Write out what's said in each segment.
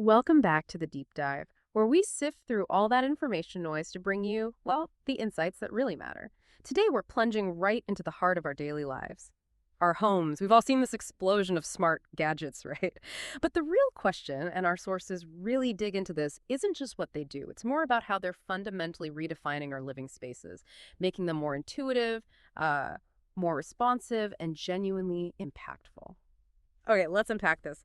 Welcome back to the deep dive, where we sift through all that information noise to bring you, well, the insights that really matter. Today, we're plunging right into the heart of our daily lives. Our homes. We've all seen this explosion of smart gadgets, right? But the real question, and our sources really dig into this, isn't just what they do. It's more about how they're fundamentally redefining our living spaces, making them more intuitive, more responsive, and genuinely impactful. Okay, let's unpack this.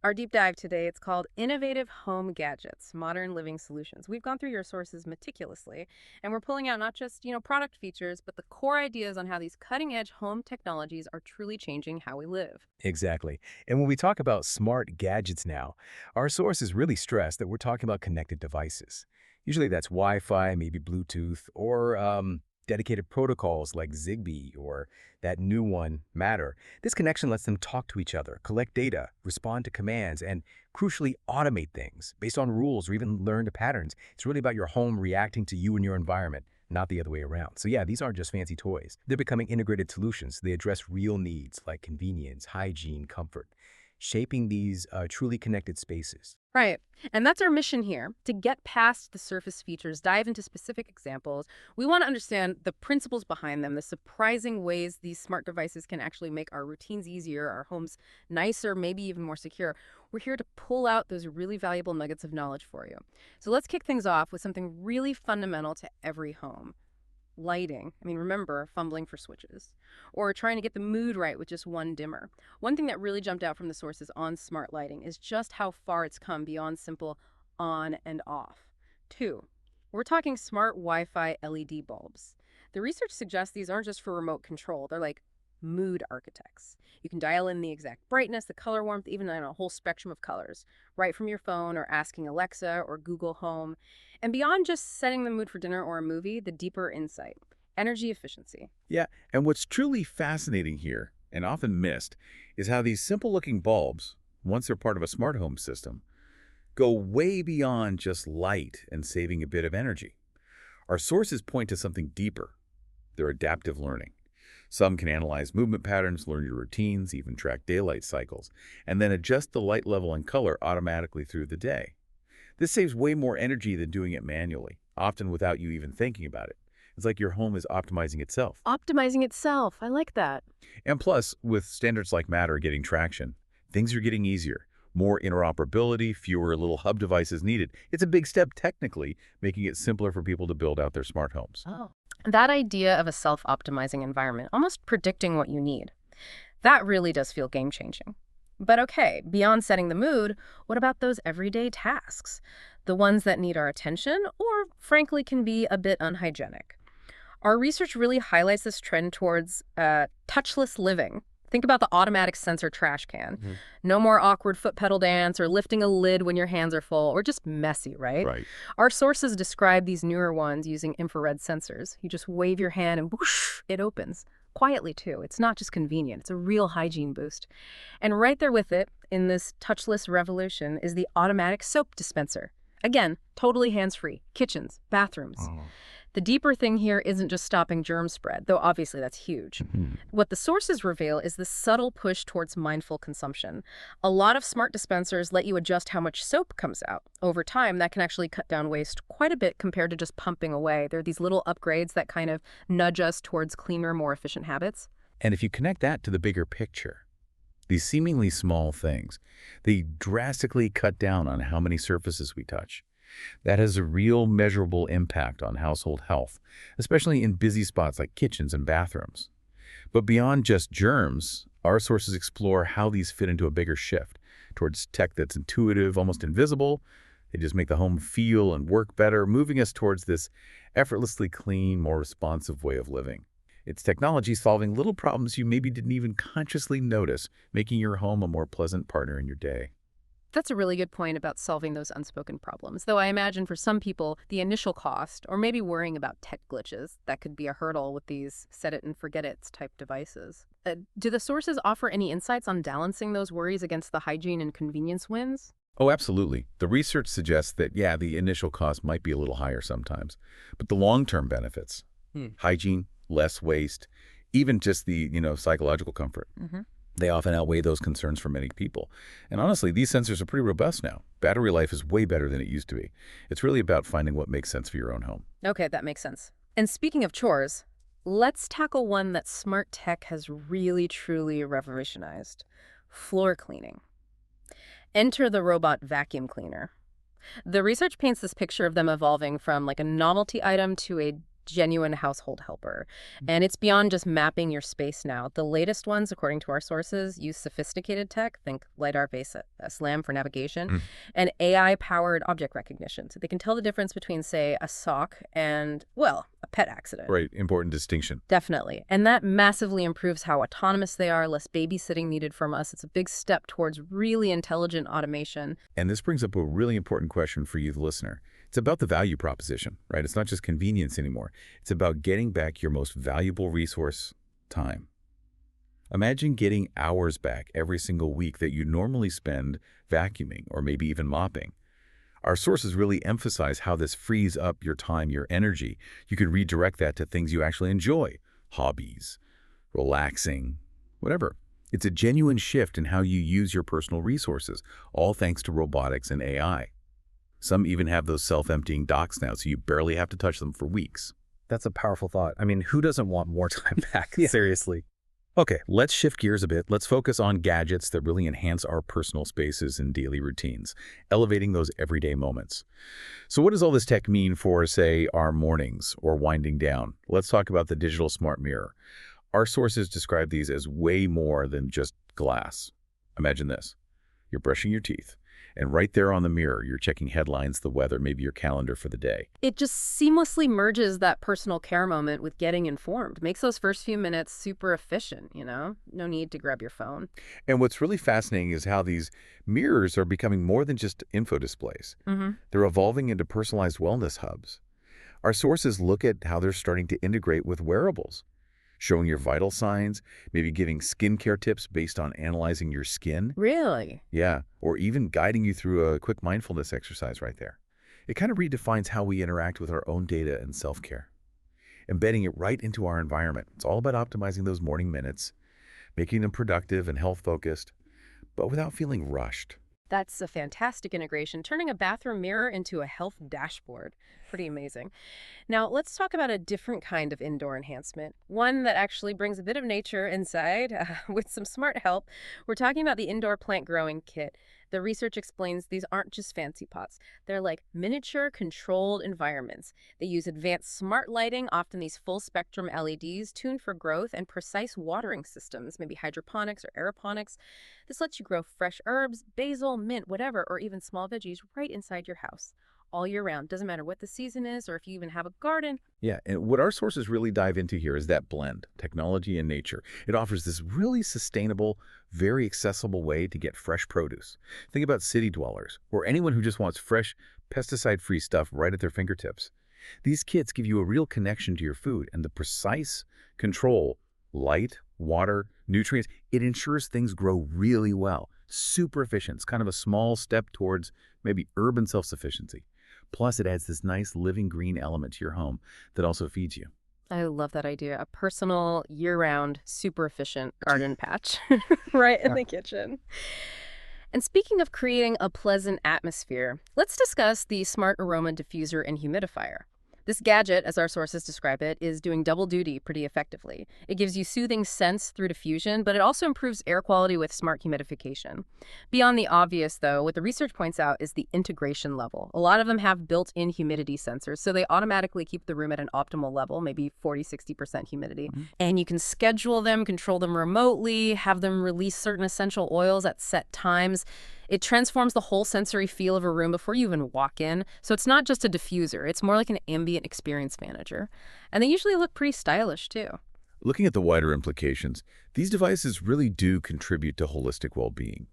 Our deep dive today, it's called Innovative Home Gadgets, Modern Living Solutions. We've gone through your sources meticulously, and we're pulling out not just, product features, but the core ideas on how these cutting-edge home technologies are truly changing how we live. Exactly. And when we talk about smart gadgets now, our sources really stress that we're talking about connected devices. Usually that's Wi-Fi, maybe Bluetooth, or dedicated protocols like Zigbee or that new one, Matter. This connection lets them talk to each other, collect data, respond to commands, and crucially automate things based on rules or even learned patterns. It's really about your home reacting to you and your environment, not the other way around. So yeah, these aren't just fancy toys. They're becoming integrated solutions. They address real needs like convenience, hygiene, comfort, shaping these truly connected spaces. Right. And that's our mission here, to get past the surface features, dive into specific examples. We want to understand the principles behind them, the surprising ways these smart devices can actually make our routines easier, our homes nicer, maybe even more secure. We're here to pull out those really valuable nuggets of knowledge for you. So let's kick things off with something really fundamental to every home. Lighting. I mean, remember fumbling for switches or trying to get the mood right with just one dimmer. One thing that really jumped out from the sources on smart lighting is just how far it's come beyond simple on and off. Two, we're talking smart Wi-Fi LED bulbs. The research suggests these aren't just for remote control. They're like mood architects. You can dial in the exact brightness, the color warmth, even in a whole spectrum of colors, right from your phone or asking Alexa or Google Home. And beyond just setting the mood for dinner or a movie, the deeper insight, energy efficiency. Yeah, and what's truly fascinating here, and often missed, is how these simple-looking bulbs, once they're part of a smart home system, go way beyond just light and saving a bit of energy. Our sources point to something deeper, their adaptive learning. Some can analyze movement patterns, learn your routines, even track daylight cycles, and then adjust the light level and color automatically through the day. This saves way more energy than doing it manually, often without you even thinking about it. It's like your home is optimizing itself. Optimizing itself. I like that. And plus, with standards like Matter getting traction, things are getting easier. More interoperability, fewer little hub devices needed. It's a big step technically, making it simpler for people to build out their smart homes. Oh. That idea of a self-optimizing environment, almost predicting what you need, that really does feel game-changing. But okay, beyond setting the mood, what about those everyday tasks? The ones that need our attention or, frankly, can be a bit unhygienic. Our research really highlights this trend towards touchless living. Think about the automatic sensor trash can. No more awkward foot pedal dance or lifting a lid when your hands are full or just messy, right? Right. Our sources describe these newer ones using infrared sensors. You just wave your hand and whoosh, it opens. Quietly, too. It's not just convenient. It's a real hygiene boost. And right there with it, in this touchless revolution, is the automatic soap dispenser. Again, totally hands-free. Kitchens, bathrooms. Oh. The deeper thing here isn't just stopping germ spread, though obviously that's huge. What the sources reveal is the subtle push towards mindful consumption. A lot of smart dispensers let you adjust how much soap comes out. Over time, that can actually cut down waste quite a bit compared to just pumping away. There are these little upgrades that kind of nudge us towards cleaner, more efficient habits. And if you connect that to the bigger picture, these seemingly small things, they drastically cut down on how many surfaces we touch. That has a real measurable impact on household health, especially in busy spots like kitchens and bathrooms. But beyond just germs, our sources explore how these fit into a bigger shift towards tech that's intuitive, almost invisible. They just make the home feel and work better, moving us towards this effortlessly clean, more responsive way of living. It's technology solving little problems you maybe didn't even consciously notice, making your home a more pleasant partner in your day. That's a really good point about solving those unspoken problems, though I imagine for some people, the initial cost, or maybe worrying about tech glitches, that could be a hurdle with these set-it-and-forget-it's type devices. Do the sources offer any insights on balancing those worries against the hygiene and convenience wins? Oh, absolutely. The research suggests that, yeah, the initial cost might be a little higher sometimes, but the long-term benefits, hygiene, less waste, even just the, psychological comfort, They often outweigh those concerns for many people. And honestly, these sensors are pretty robust now. Battery life is way better than it used to be. It's really about finding what makes sense for your own home. Okay, that makes sense. And speaking of chores, let's tackle one that smart tech has really, truly revolutionized: floor cleaning. Enter the robot vacuum cleaner. The research paints this picture of them evolving from like a novelty item to a genuine household helper. And it's beyond just mapping your space now. The latest ones, according to our sources, use sophisticated tech, think LiDAR-based SLAM for navigation, and AI-powered object recognition. So they can tell the difference between, say, a sock and, well, a pet accident. Right, important distinction. Definitely. And that massively improves how autonomous they are, less babysitting needed from us. It's a big step towards really intelligent automation. And this brings up a really important question for you, the listener. It's about the value proposition, right? It's not just convenience anymore. It's about getting back your most valuable resource, time. Imagine getting hours back every single week that you normally spend vacuuming or maybe even mopping. Our sources really emphasize how this frees up your time, your energy. You could redirect that to things you actually enjoy, hobbies, relaxing, whatever. It's a genuine shift in how you use your personal resources, all thanks to robotics and AI. Some even have those self-emptying docks now, so you barely have to touch them for weeks. That's a powerful thought. I mean, who doesn't want more time back? Seriously. Okay, let's shift gears a bit. Let's focus on gadgets that really enhance our personal spaces and daily routines, elevating those everyday moments. So what does all this tech mean for, say, our mornings or winding down? Let's talk about the digital smart mirror. Our sources describe these as way more than just glass. Imagine this. You're brushing your teeth, and right there on the mirror, you're checking headlines, the weather, maybe your calendar for the day. It just seamlessly merges that personal care moment with getting informed. Makes those first few minutes super efficient, you know? No need to grab your phone. And what's really fascinating is how these mirrors are becoming more than just info displays. They're evolving into personalized wellness hubs. Our sources look at how they're starting to integrate with wearables, showing your vital signs, maybe giving skincare tips based on analyzing your skin. Really? Yeah, or even guiding you through a quick mindfulness exercise right there. It kind of redefines how we interact with our own data and self-care, embedding it right into our environment. It's all about optimizing those morning minutes, making them productive and health-focused, but without feeling rushed. That's a fantastic integration, turning a bathroom mirror into a health dashboard. Pretty amazing. Now, let's talk about a different kind of indoor enhancement, one that actually brings a bit of nature inside with some smart help. We're talking about the indoor plant growing kit. The research explains these aren't just fancy pots. They're like miniature controlled environments. They use advanced smart lighting, often these full spectrum LEDs tuned for growth, and precise watering systems, maybe hydroponics or aeroponics. This lets you grow fresh herbs, basil, mint, whatever, or even small veggies right inside your house all year round. Doesn't matter what the season is or if you even have a garden. Yeah, and what our sources really dive into here is that blend, technology and nature. It offers this really sustainable, very accessible way to get fresh produce. Think about city dwellers or anyone who just wants fresh, pesticide-free stuff right at their fingertips. These kits give you a real connection to your food, and the precise control, light, water, nutrients, it ensures things grow really well. Super efficient. It's kind of a small step towards maybe urban self-sufficiency. Plus, it adds this nice living green element to your home that also feeds you. I love that idea. A personal, year-round, super efficient garden patch right in the kitchen. And speaking of creating a pleasant atmosphere, let's discuss the Smart Aroma Diffuser and Humidifier. This gadget, as our sources describe it, is doing double duty pretty effectively. It gives you soothing scents through diffusion, but it also improves air quality with smart humidification. Beyond the obvious, though, what the research points out is the integration level. A lot of them have built-in humidity sensors, so they automatically keep the room at an optimal level, maybe 40–60% humidity. And you can schedule them, control them remotely, have them release certain essential oils at set times. It transforms the whole sensory feel of a room before you even walk in. So it's not just a diffuser, it's more like an ambient experience manager. And they usually look pretty stylish, too. Looking at the wider implications, these devices really do contribute to holistic well-being.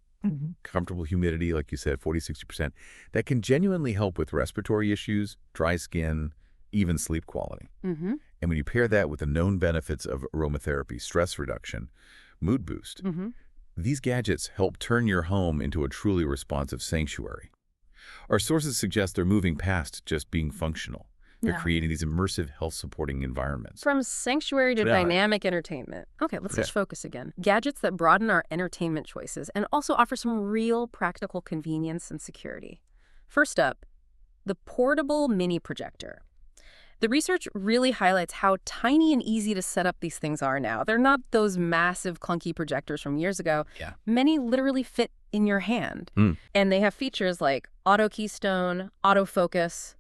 Comfortable humidity, like you said, 40–60%, that can genuinely help with respiratory issues, dry skin, even sleep quality. And when you pair that with the known benefits of aromatherapy, stress reduction, mood boost, these gadgets help turn your home into a truly responsive sanctuary. Our sources suggest they're moving past just being functional. They're Yeah. creating these immersive health-supporting environments. From sanctuary to Yeah. dynamic entertainment. Okay, let's switch focus again. Gadgets that broaden our entertainment choices and also offer some real practical convenience and security. First up, the portable mini projector. The research really highlights how tiny and easy to set up these things are now. They're not those massive, clunky projectors from years ago. Yeah. Many literally fit in your hand. Hmm. And they have features like auto keystone, autofocus,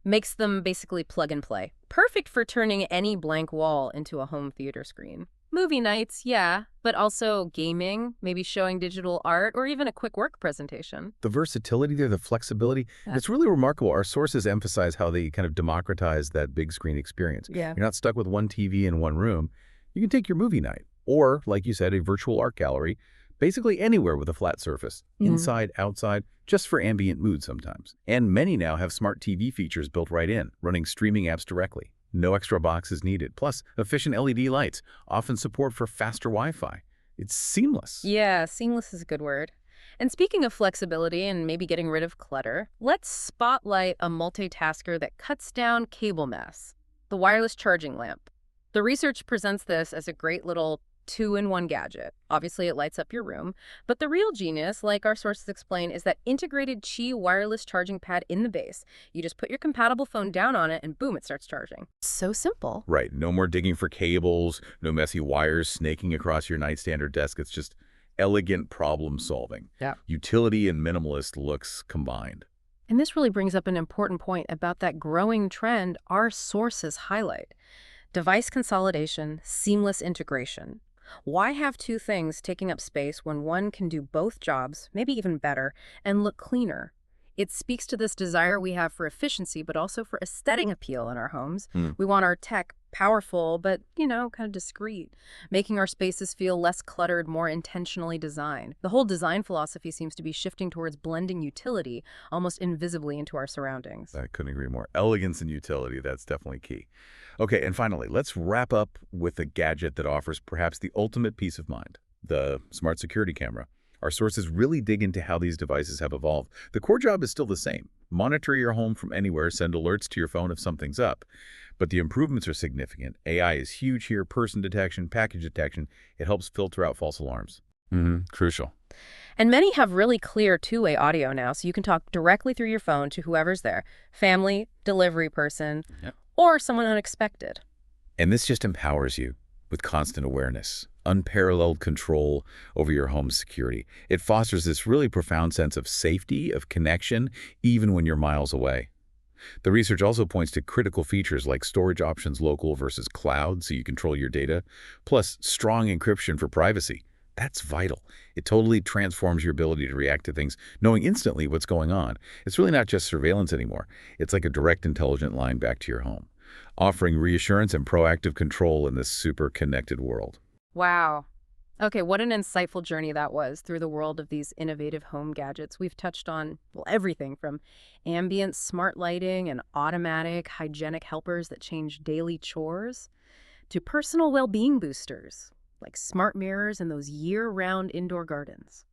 makes them basically plug and play. Perfect for turning any blank wall into a home theater screen. Movie nights, yeah, but also gaming, maybe showing digital art, or even a quick work presentation. The versatility there, the flexibility, Yeah. it's really remarkable. Our sources emphasize how they kind of democratize that big screen experience. Yeah. You're not stuck with one TV in one room. You can take your movie night, or, like you said, a virtual art gallery, basically anywhere with a flat surface, inside, outside, just for ambient mood sometimes. And many now have smart TV features built right in, running streaming apps directly. No extra boxes needed. Plus, efficient LED lights, often support for faster Wi-Fi. It's seamless. Yeah, seamless is a good word. And speaking of flexibility and maybe getting rid of clutter, let's spotlight a multitasker that cuts down cable mess, the wireless charging lamp. The research presents this as a great little two-in-one gadget. Obviously, it lights up your room. But the real genius, like our sources explain, is that integrated Qi wireless charging pad in the base. You just put your compatible phone down on it and boom, it starts charging. So simple. Right. No more digging for cables, no messy wires snaking across your nightstand or desk. It's just elegant problem solving. Yeah. Utility and minimalist looks combined. And this really brings up an important point about that growing trend our sources highlight. Device consolidation, seamless integration. Why have two things taking up space when one can do both jobs, maybe even better, and look cleaner? It speaks to this desire we have for efficiency, but also for aesthetic appeal in our homes. We want our tech powerful, but, kind of discreet, making our spaces feel less cluttered, more intentionally designed. The whole design philosophy seems to be shifting towards blending utility almost invisibly into our surroundings. I couldn't agree more. Elegance and utility, that's definitely key. Okay, and finally, let's wrap up with a gadget that offers perhaps the ultimate peace of mind, the smart security camera. Our sources really dig into how these devices have evolved. The core job is still the same. Monitor your home from anywhere, send alerts to your phone if something's up. But the improvements are significant. AI is huge here, person detection, package detection. It helps filter out false alarms. Crucial. And many have really clear two-way audio now, so you can talk directly through your phone to whoever's there, family, delivery person, Yep. or someone unexpected. And this just empowers you with constant awareness, unparalleled control over your home's security. It fosters this really profound sense of safety, of connection, even when you're miles away. The research also points to critical features like storage options local versus cloud so you control your data, plus strong encryption for privacy. That's vital. It totally transforms your ability to react to things, knowing instantly what's going on. It's really not just surveillance anymore. It's like a direct intelligent line back to your home, offering reassurance and proactive control in this super connected world. Wow. Okay, what an insightful journey that was through the world of these innovative home gadgets. We've touched on, everything from ambient smart lighting and automatic hygienic helpers that change daily chores to personal well-being boosters like smart mirrors and those year-round indoor gardens,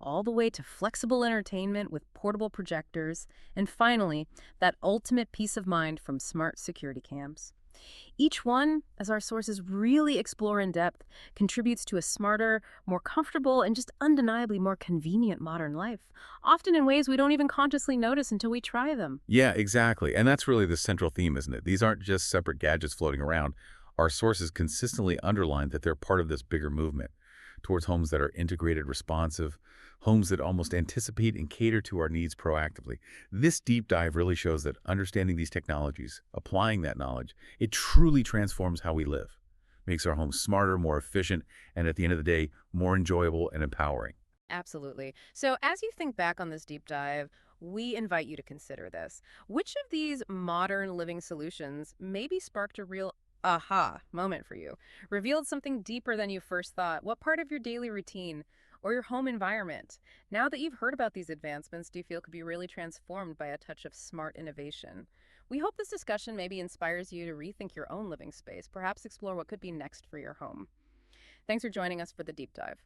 all the way to flexible entertainment with portable projectors, and finally, that ultimate peace of mind from smart security cams. Each one, as our sources really explore in depth, contributes to a smarter, more comfortable, and just undeniably more convenient modern life, often in ways we don't even consciously notice until we try them. Yeah, exactly. And that's really the central theme, isn't it? These aren't just separate gadgets floating around. Our sources consistently underline that they're part of this bigger movement towards homes that are integrated, responsive, homes that almost anticipate and cater to our needs proactively. This deep dive really shows that understanding these technologies, applying that knowledge, it truly transforms how we live, makes our homes smarter, more efficient, and at the end of the day, more enjoyable and empowering. Absolutely. So as you think back on this deep dive, we invite you to consider this. Which of these modern living solutions maybe sparked a real aha moment for you? Revealed something deeper than you first thought? What part of your daily routine or your home environment, now that you've heard about these advancements, do you feel could be really transformed by a touch of smart innovation? We hope this discussion maybe inspires you to rethink your own living space, perhaps explore what could be next for your home. Thanks for joining us for the deep dive.